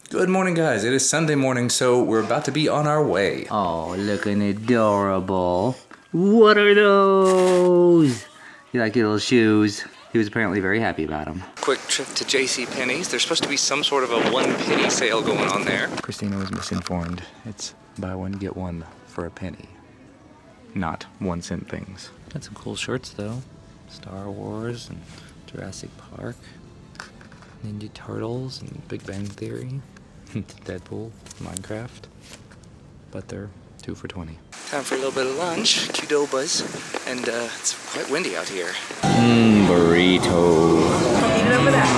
Good morning, guys. It is Sunday morning, so we're about to be on our way. Oh, looking adorable. What are those? You like your little shoes? He was apparently very happy about them. Quick trip to JCPenney's. There's supposed to be some sort of a 1 penny sale going on there. Christina was misinformed. It's buy one, get one for a penny. Not 1 cent things. Got some cool shirts though. Star Wars and Jurassic Park. Ninja Turtles and Big Bang Theory. Deadpool, Minecraft. But they're 2 for $20. Time for a little bit of lunch, Qdobas, and it's quite windy out here. Burrito. Eat it over that.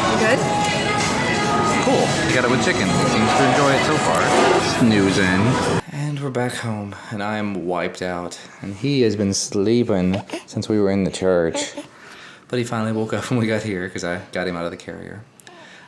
You good? Cool. You got it with chicken. Seems to enjoy it so far. Snoozing. And we're back home, and I'm wiped out. And he has been sleeping since we were in the church. But he finally woke up when we got here because I got him out of the carrier.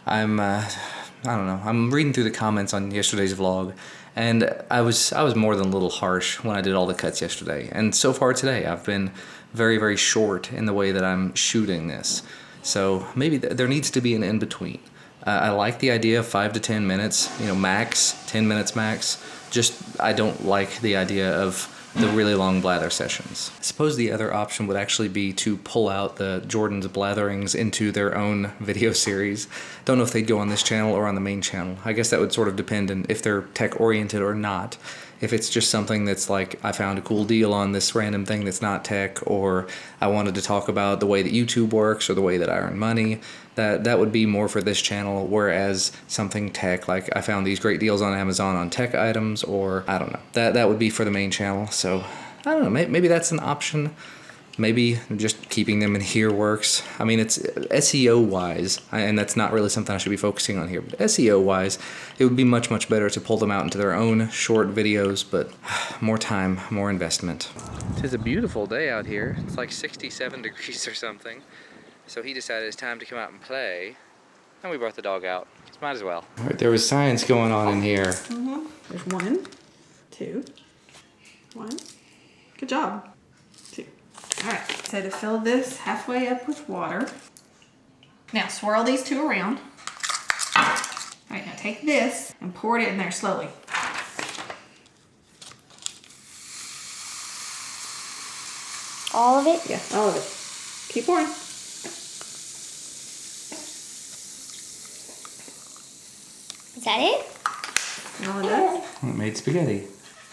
I don't know. I'm reading through the comments on yesterday's vlog, and I was more than a little harsh when I did all the cuts yesterday. And so far today, I've been very, very short in the way that I'm shooting this. So maybe there needs to be an in-between. I like the idea of 5 to 10 minutes, max, 10 minutes max. Just, I don't like the idea of the really long blather sessions. I suppose the other option would actually be to pull out the Jordan's blatherings into their own video series. Don't know if they'd go on this channel or on the main channel. I guess that would sort of depend on if they're tech oriented or not. If it's just something that's like, I found a cool deal on this random thing that's not tech, or I wanted to talk about the way that YouTube works or the way that I earn money, that would be more for this channel, whereas something tech, like I found these great deals on Amazon on tech items, or I don't know, that would be for the main channel. So I don't know, maybe that's an option. Maybe just keeping them in here works. I mean, it's SEO wise, and that's not really something I should be focusing on here, but SEO wise, it would be much, much better to pull them out into their own short videos, but more time, more investment. It is a beautiful day out here. It's like 67 degrees or something. So he decided it's time to come out and play, and we brought the dog out. So might as well. All right, there was science going on in here. There's 1, 2, 1. Good job. 2. Alright, so to fill this halfway up with water. Now swirl these 2 around. Alright, now take this and pour it in there slowly. All of it? Yeah, all of it. Keep pouring. Is that it? All of that. It made spaghetti.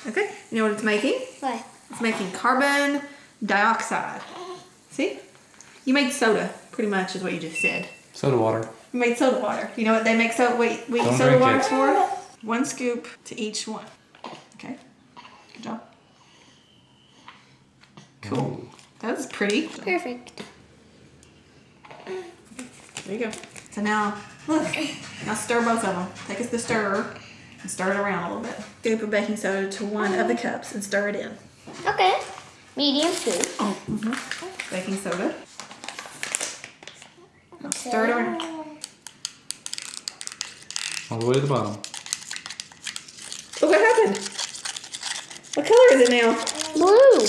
Okay, you know what it's making? What? It's making carbon dioxide. See? You made soda, pretty much is what you just said. Soda water. You made soda water. You know what they make soda Don't soda drink water it. for? 1 scoop to each one. Okay. Good job. Cool. Ooh. That was pretty. Perfect. There you go. So now, look. Now stir both of them. Take us the stirrer and stir it around a little bit. Scoop of baking soda to 1 of the cups and stir it in. Okay. Medium scoop. Baking soda. Now stir it around. All the way to the bottom. Oh, what happened? What color is it now? Blue.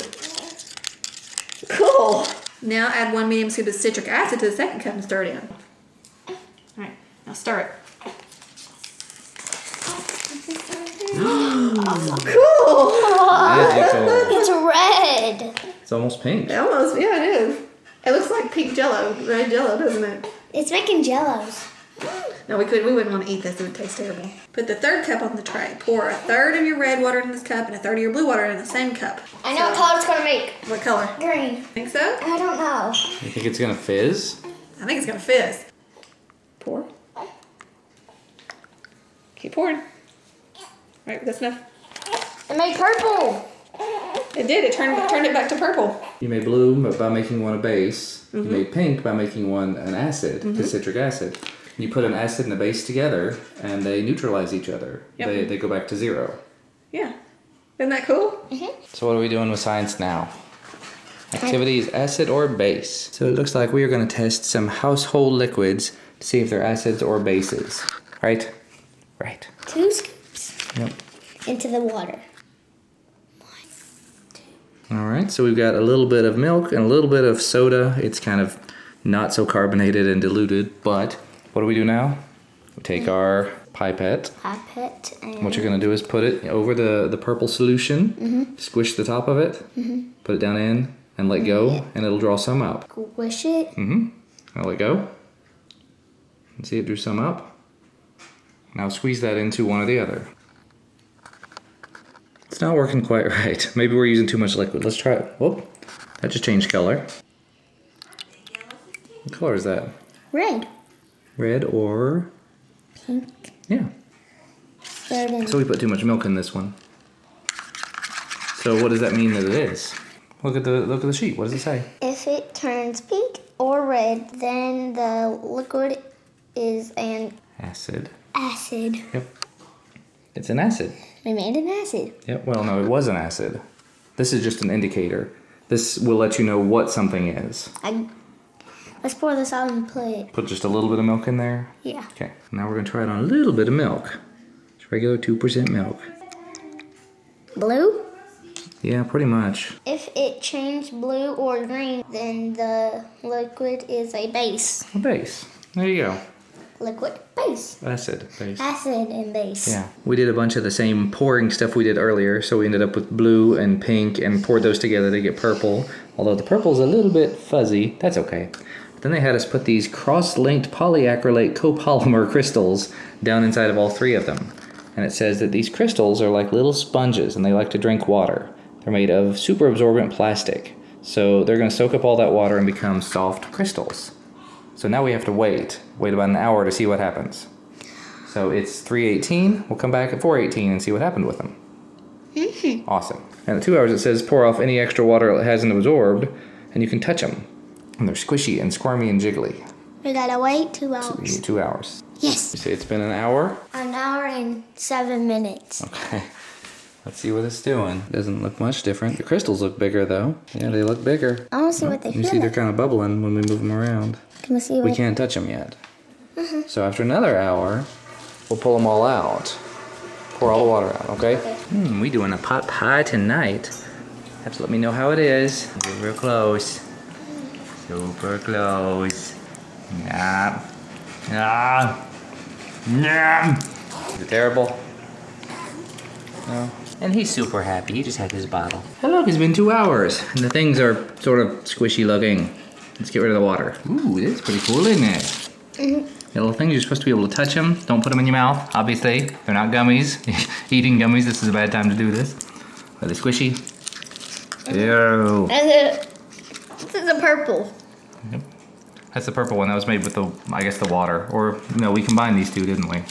Cool. Now add 1 medium scoop of citric acid to the second cup and stir it in. Alright, now stir it. Cool! Magical. It's red. It's almost pink. Almost, yeah, it is. It looks like pink jello, red jello, doesn't it? It's making jellos. No, we wouldn't want to eat this, it would taste terrible. Put the 3rd cup on the tray. Pour 1/3 of your red water in this cup and 1/3 of your blue water in the same cup. I know what color it's gonna make. What color? Green. Think so? I don't know. You think it's gonna fizz? I think it's gonna fizz. Pour. Keep pouring. Right, that's enough. It made purple. It did, it turned it back to purple. You made blue by making one a base. You made pink by making one an acid, the citric acid. You put an acid and a base together, and they neutralize each other. Yep. They go back to 0. Yeah. Isn't that cool? So what are we doing with science now? Activity is acid or base. So it looks like we are going to test some household liquids to see if they're acids or bases. Right? Right. 2 scoops Yep. into the water. All right, so we've got a little bit of milk and a little bit of soda. It's kind of not so carbonated and diluted. But what do we do now? We take our pipette. And What you're gonna do is put it over the purple solution, squish the top of it, put it down in, and let go, and it'll draw some up. squish it. And let go. And see, it drew some up. Now squeeze that into one or the other. It's not working quite right. Maybe we're using too much liquid. Let's try it. Whoop, that just changed color. What color is that? Red. Red or Pink. yeah. So we put too much milk in this one. So what does that mean that it is? Look at the sheet. What does it say? If it turns pink or red, then the liquid is an Acid. acid. Yep. It's an acid. We made an acid. Yep. Well, no, it was an acid. This is just an indicator. This will let you know what something is. Let's pour this out and plate. Put just a little bit of milk in there. Yeah. Okay. Now we're gonna try it on a little bit of milk. It's regular 2% milk. Blue? Yeah, pretty much. If it changed blue or green, then the liquid is a base. A base. There you go. Liquid base. Acid base. Acid and base. Yeah. We did a bunch of the same pouring stuff we did earlier, so we ended up with blue and pink and poured those together to get purple. Although the purple's a little bit fuzzy, that's okay. Then they had us put these cross-linked polyacrylate copolymer crystals down inside of all three of them. And it says that these crystals are like little sponges and they like to drink water. They're made of super absorbent plastic. So they're going to soak up all that water and become soft crystals. So now we have to wait about an hour to see what happens. So it's 3:18. We'll come back at 4:18 and see what happened with them. Awesome. And at 2 hours it says pour off any extra water it hasn't absorbed, and you can touch them. And they're squishy and squirmy and jiggly. We gotta wait 2 So hours. 2 hours. Yes. You say it's been an hour? An hour and 7 minutes. Okay. Let's see what it's doing. Doesn't look much different. The crystals look bigger though. Yeah, they look bigger. I want to see what they You feel see they're like. kind of bubbling when we move them around. Can we see We what? can't touch them yet. So after another hour, we'll pull them all out. Pour all the water out, okay? We doing a pot pie tonight. Have to let me know how it is. Get real close. Super close. Nah. Nah. Nah. Is it terrible? No. And he's super happy. He just had his bottle. Hey, look, it's been 2 hours, and the things are sort of squishy looking. Let's get rid of the water. Ooh, that's pretty cool, isn't it? The little things, you're supposed to be able to touch them. Don't put them in your mouth, obviously. They're not gummies. Eating gummies, this is a bad time to do this. Are they squishy? Ew. And this is a purple. Yep. That's the purple one. That was made with the, I guess, the water. Or, no, we combined these two, didn't we?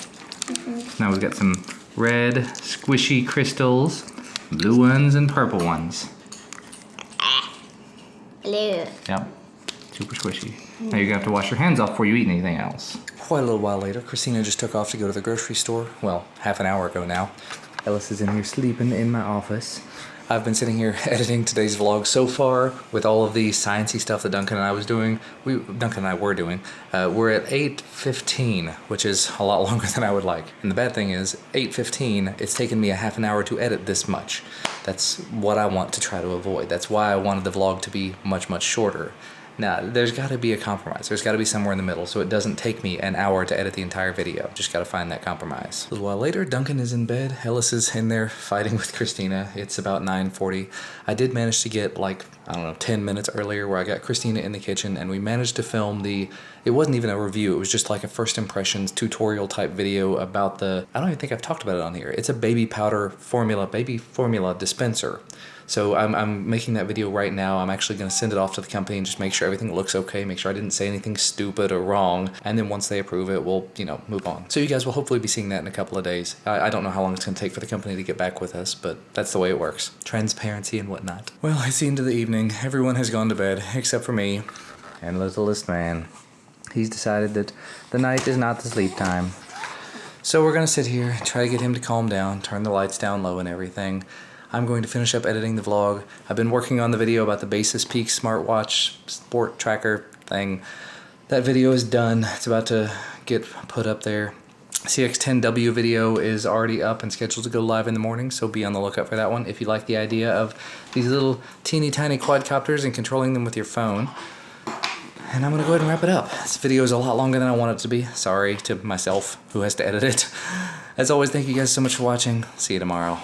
Now we've got some red squishy crystals, blue ones, and purple ones. Blue. Yep. Super squishy. Now you're gonna have to wash your hands off before you eat anything else. Quite a little while later, Christina just took off to go to the grocery store. Well, half an hour ago now. Ellis is in here sleeping in my office. I've been sitting here editing today's vlog so far with all of the sciencey stuff that Duncan and I were doing. We're at 8:15, which is a lot longer than I would like. And the bad thing is, 8:15, it's taken me a half an hour to edit this much. That's what I want to try to avoid. That's why I wanted the vlog to be much, much shorter. Now, there's got to be a compromise. There's got to be somewhere in the middle, so it doesn't take me an hour to edit the entire video. Just got to find that compromise. A little while later, Duncan is in bed. Ellis is in there fighting with Christina. It's about 9:40. I did manage to get, like, I don't know, 10 minutes earlier where I got Christina in the kitchen, and we managed to film it wasn't even a review. It was just like a first impressions tutorial type video about I don't even think I've talked about it on here. It's a baby formula dispenser. So I'm making that video right now. I'm actually going to send it off to the company and just make sure everything looks okay, make sure I didn't say anything stupid or wrong, and then once they approve it, we'll, move on. So you guys will hopefully be seeing that in a couple of days. I don't know how long it's going to take for the company to get back with us, but that's the way it works. Transparency and whatnot. Well, it's the end of the evening. Everyone has gone to bed, except for me and littlest man. He's decided that the night is not the sleep time. So we're going to sit here, try to get him to calm down, turn the lights down low and everything. I'm going to finish up editing the vlog. I've been working on the video about the Basis Peak smartwatch sport tracker thing. That video is done. It's about to get put up there. CX10W video is already up and scheduled to go live in the morning, so be on the lookout for that one if you like the idea of these little teeny tiny quadcopters and controlling them with your phone. And I'm gonna go ahead and wrap it up. This video is a lot longer than I want it to be. Sorry to myself who has to edit it. As always, thank you guys so much for watching. See you tomorrow.